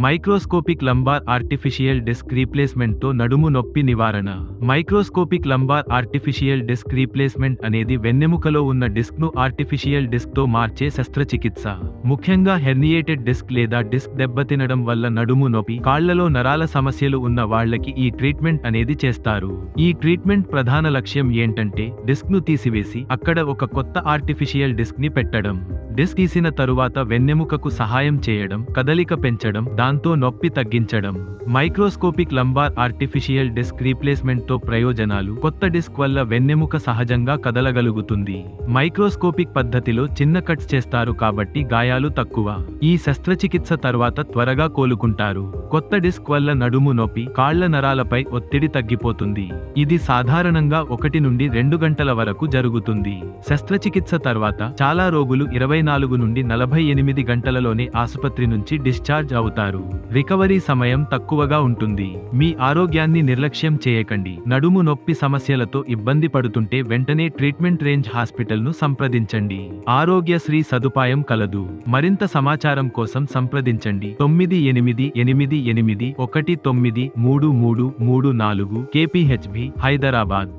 Microscopic lumbar artificial disc replacement తో నడుము నొప్పి నివారణ. Microscopic lumbar artificial disc replacement అనేది వెన్నెముకలో ఉన్న డిస్క్ ను ఆర్టిఫిషియల్ డిస్క్ తో మార్చే శస్త్రచికిత్స. ముఖ్యంగా హెర్నియేటెడ్ డిస్క్ లేదా డిస్క్ దెబ్బతినడం వల్ల నడుము నొప్పి, కాళ్లలో నరాల సమస్యలు ఉన్న వాళ్ళకి ఈ ట్రీట్మెంట్ అనేది చేస్తారు. ఈ ట్రీట్మెంట్ ప్రధాన లక్ష్యం ఏంటంటే డిస్క్ ను తీసివేసి అక్కడ ఒక కొత్త ఆర్టిఫిషియల్ డిస్క్ ని పెట్టడం. డిస్క్ తీసిన తరువాత వెన్నెముకకు సహాయం చేయడం, కదలిక పెంచడం, దాంతో నొప్పి తగ్గించడం. Microscopic lumbar artificial disc replacement తో ప్రయోజనాలు: కొత్త డిస్క్ వల్ల వెన్నెముక సహజంగా కదలగలుగుతుంది. మైక్రోస్కోపిక్ పద్ధతిలో చిన్న కట్స్ చేస్తారు కాబట్టి గాయాలు తక్కువ. ఈ శస్త్రచికిత్స తర్వాత త్వరగా కోలుకుంటారు. కొత్త డిస్క్ వల్ల నడుము నొప్పి, కాళ్ల నరాలపై ఒత్తిడి తగ్గిపోతుంది. ఇది సాధారణంగా 1 నుండి 2 గంటల వరకు జరుగుతుంది. శస్త్రచికిత్స తర్వాత చాలా రోగులు 24 నుండి 48 గంటలలోనే ఆసుపత్రి నుంచి డిశ్చార్జ్ అవుతారు. రికవరీ సమయం తక్కువగా ఉంటుంది. మీ ఆరోగ్యాన్ని నిర్లక్ష్యం చేయకండి. నడుము నొప్పి సమస్యలతో ఇబ్బంది పడుతుంటే వెంటనే ట్రీట్మెంట్ రేంజ్ హాస్పిటల్ ను సంప్రదించండి. ఆరోగ్యశ్రీ సదుపాయం కలదు. మరింత సమాచారం కోసం సంప్రదించండి 9888193334 KPHB, హైదరాబాద్.